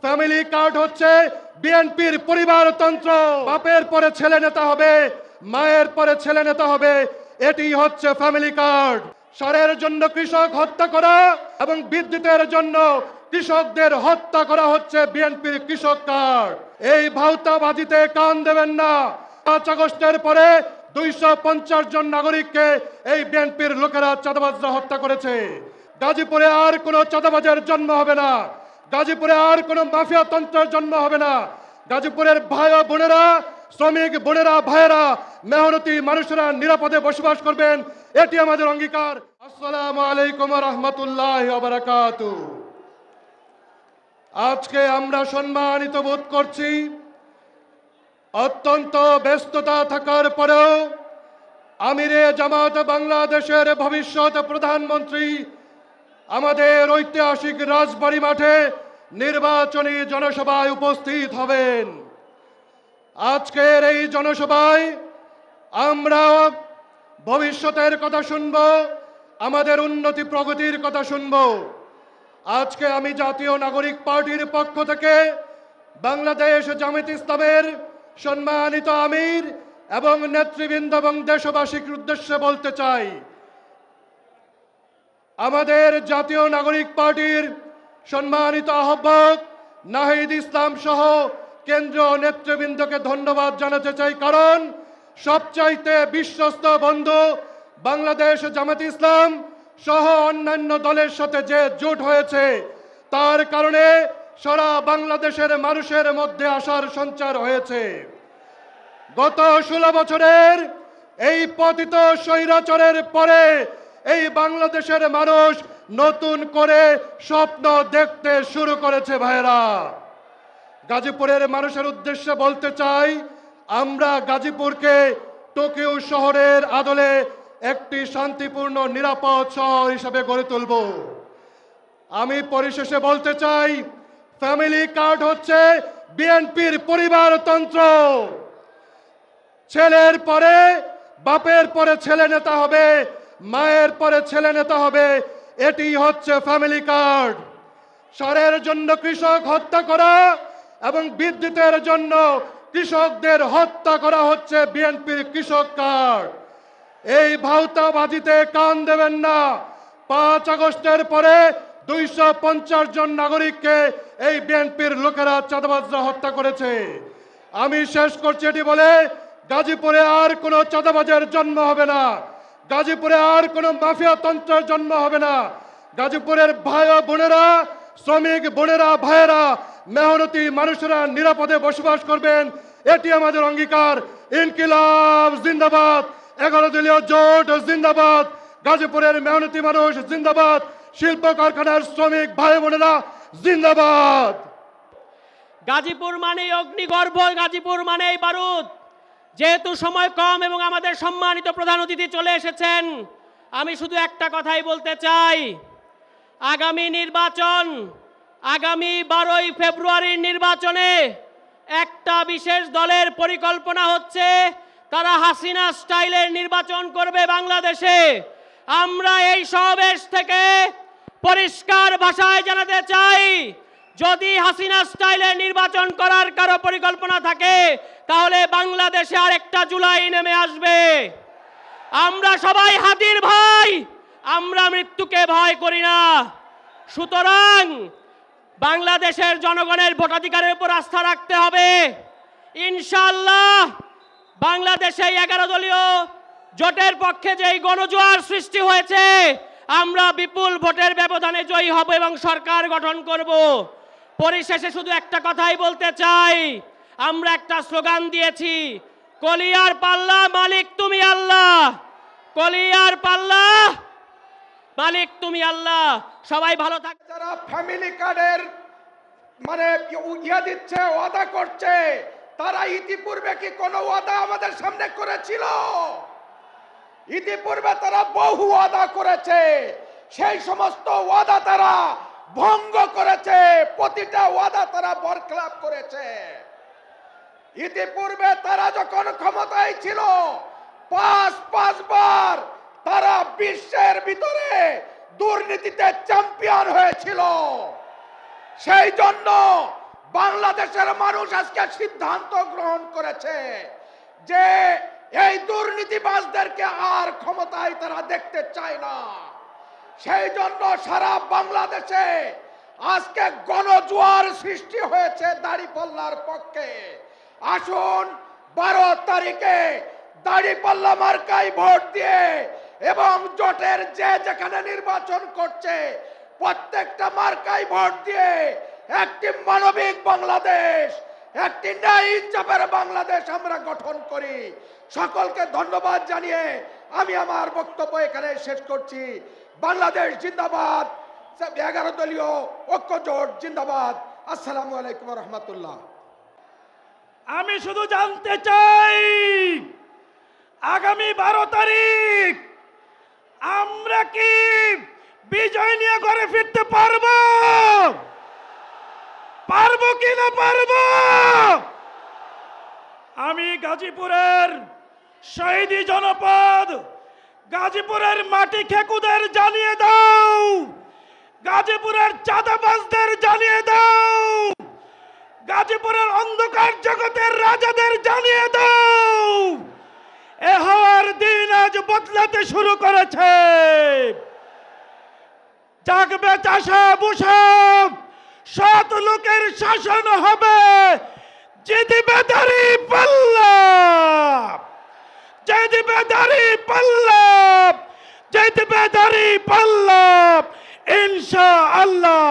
Family card হচ্ছে বিএনপির পরিবারতন্ত্র। বাপের পরে ছেলে নেতা হবে, মায়ের পরে ছেলে নেতা হবে, এটি হচ্ছে ফ্যামিলি কার্ড। সারের জন্য কৃষক হত্যা করা এবং বিদ্যুতের জন্য কৃষকদের হত্যা করা হচ্ছে বিএনপির কৃষক কার্ড। এই ভাউতাবাজিতে কান দেবেন না। 5 আগস্টের পরে 250 জন নাগরিককে এই বিএনপির লোকেরা চাঁদাবাজরা হত্যা করেছে। গাজীপুরে আর কোনো চাঁদাবাজের জন্ম হবে না। গাজীপুরে আর কোনো মাফিয়া তন্ত্রের জন্ম হবে না। গাজীপুরের ভাই ও বোনেরা, শ্রমিক বোনেরা, ভাইয়েরা, মেহনতি মানুষেরা নিরাপদে বসবাস করবেন, এটি আমাদের অঙ্গীকার। আসসালামু আলাইকুম ওয়া রাহমাতুল্লাহি ওয়া বারাকাতুহু। আজকে আমরা সম্মানিত বোধ করছি, অত্যন্ত ব্যস্ততা থাকার পরেও আমিরে জামাত বাংলাদেশের ভবিষ্যৎ প্রধানমন্ত্রী আমাদের ঐতিহাসিক রাজবাড়ী মাঠে নির্বাচনী জনসভায় উপস্থিত হবেন। আজকের এই জনসভায় আমরা ভবিষ্যতের কথা শুনব, আমাদের উন্নতি প্রগতির কথা শুনব। আজকে আমি জাতীয় নাগরিক পার্টির পক্ষ থেকে বাংলাদেশ জামায়াত ইসলামের সম্মানিত আমির এবং নেতৃবৃন্দ এবং দেশবাসীর উদ্দেশ্যে বলতে চাই, আমাদের জাতীয় নাগরিক পার্টির সম্মানিত আহ্বায়ক নাহিদ ইসলাম সহ কেন্দ্রীয় নেতৃবৃন্দকে ধন্যবাদ জানাতে চাই। কারণ সবচাইতে বিশ্বস্ত বন্ধু বাংলাদেশ জামায়াত ইসলাম সহ অন্যান্য দলের সাথে যে জোট হয়েছে, তার কারণে সারা বাংলাদেশের মানুষের মধ্যে আশার সঞ্চার হয়েছে। গত 16 বছরের এই পতিত স্বৈরাচারের পরে এই বাংলাদেশের মানুষ নতুন করে স্বপ্ন দেখতে শুরু করেছে। ভাইরা, গাজীপুরের মানুষের উদ্দেশ্যে বলতে চাই, আমরা গাজীপুরকে টোকিও শহরের আদলে একটি শান্তিপূর্ণ নিরাপদ শহর হিসেবে গড়ে তুলব। আমি পরিশেষে বলতে চাই, ফ্যামিলি কার্ড হচ্ছে বিএনপির পরিবারতন্ত্র। ছেলের পরে বাপের পরে ছেলে নেতা হবে, মায়ের পরে ছেলে নেতা হবে, এটি হচ্ছে ফ্যামিলি কার্ড। সারের জন্য কৃষক হত্যা করা এবং বিদ্যুতের জন্য কৃষকদের হত্যা করা হচ্ছে বিএনপির কৃষক কার্ড। এই ভাউতাবাজিতে কান দেবেন না। 5 আগস্টের পরে 250 জন নাগরিককে এই বিএনপির লোকেরা চাঁদাবাজরা হত্যা করেছে। আমি শেষ করছি এটি বলে, গাজীপুরে আর কোনো চাঁদাবাজের জন্ম হবে না। গাজীপুরে আর কোনো মাফিয়া তন্ত্রের জন্ম হবে না। গাজীপুরের ভাই ও বোনেরা, শ্রমিক বোনেরা, ভাইয়েরা, মেহনতি মানুষেরা নিরাপদে বসবাস করবেন, এটি আমাদের অঙ্গীকার। ইনকিলাব জিন্দাবাদ, 11 দলীয় জোট জিন্দাবাদ, গাজীপুরের মেহনতি মানুষ জিন্দাবাদ, শিল্প কারখানার শ্রমিক ভাই বোনেরা জিন্দাবাদ। গাজীপুর মানেই অগ্নিগর্ভ, গাজীপুর মানেই বারুদ। যেহেতু সময় কম এবং আমাদের সম্মানিত প্রধান অতিথি চলে এসেছেন, আমি শুধু একটা কথাই বলতে চাই, আগামী নির্বাচন, আগামী 12ই ফেব্রুয়ারির নির্বাচনে একটা বিশেষ দলের পরিকল্পনা হচ্ছে, তারা হাসিনা স্টাইলের নির্বাচন করবে বাংলাদেশে। আমরা এই সমাবেশ থেকে পরিষ্কার ভাষায় জানাতে চাই, যদি হাসিনা স্টাইলে নির্বাচন করার কারো পরিকল্পনা থাকে, তাহলে বাংলাদেশে আরেকটা জুলাই নেমে আসবে। আমরা সবাই হাতির ভাই, আমরা মৃত্যুকে ভয় করি না। সুতরাং বাংলাদেশের জনগণের ভোটাধিকারের উপর আস্থা রাখতে হবে। ইনশাআল্লাহ বাংলাদেশে 11 দলীয় জোটের পক্ষে যেই গণজোয়ার সৃষ্টি হয়েছে, আমরা বিপুল ভোটের ব্যবধানে জয়ী হব এবং সরকার গঠন করব। পরিশেষে শুধু একটা কথাই বলতে চাই, আমরা একটা স্লোগান দিয়েছি, কলিয়ার পাল্লা মালিক তুমি আল্লাহ, কলিয়ার পাল্লা মালিক তুমি আল্লাহ। সবাই ভালো থাকবে। যারা ফ্যামিলি কার্ডের মানে ইয়া দিচ্ছে, ওয়াদা করছে, তারা ইতিপূর্বে কি কোনো ওয়াদা আমাদের সামনে করেছিল? ইতিপূর্বে তারা বহু ওয়াদা করেছে, সেই সমস্ত ওয়াদা তারা ভঙ্গ করেছে, প্রতিটা ওয়াদা তারা বরখলাপ করেছে। ইতিপূর্বে তারা যখন ক্ষমতায় ছিল, 5 বার তারা বিশ্বের ভিতরে দুর্নীতিতে চ্যাম্পিয়ন হয়েছিল। সেই জন্য বাংলাদেশের মানুষ আজকে সিদ্ধান্ত গ্রহণ করেছে যে এই দুর্নীতিবাজদেরকে আর ক্ষমতায় তারা দেখতে চায় না। সেই জন্য সারা বাংলাদেশে আজকে গণজোয়ার সৃষ্টি হয়েছে দাঁড়িপাল্লার পক্ষে। আসুন 12 তারিখে দাঁড়িপাল্লা মার্কায় ভোট দিয়ে এবং জোটের যে যেখানে নির্বাচন করছে প্রত্যেকটা মার্কায় ভোট দিয়ে একটি মানবিক বাংলাদেশ, একটি ন্যায় ইনসাফের বাংলাদেশ আমরা গঠন করি। সকলকে ধন্যবাদ জানিয়ে আমি আমার বক্তব্য এখানে শেষ করছি। বাংলাদেশ জিন্দাবাদ, 11 দলীয় ঐক্য জোট জিন্দাবাদ। আসসালামু আলাইকুম রহমতুল্লাহ। আমি শুধু জানতে চাই আগামী 12 তারিখ আমরা কি বিজয় নিয়ে ঘরে ফিরতে পারবো? পারবো কি না পারবো? আমি গাজীপুরের শহীদি জনপদ, গাজীপুরের মাটি খেকুদের জানিয়ে দাও, গাজীপুরের চাঁদাবাজদের জানিয়ে দাও, গাজীপুরের অন্ধকার জগতের রাজাদের জানিয়ে দাও, এ হওয়ার দিন আজ বদলাতে শুরু করেছে। জাগবে চাষা বুসা, সৎ লোকের শাসন হবে, জিতবে দাড়ি পাল্লা, জিতবে দাড়ি পাল্লা, জিতবে দাড়ি পাল্লা ইনশাআল্লাহ।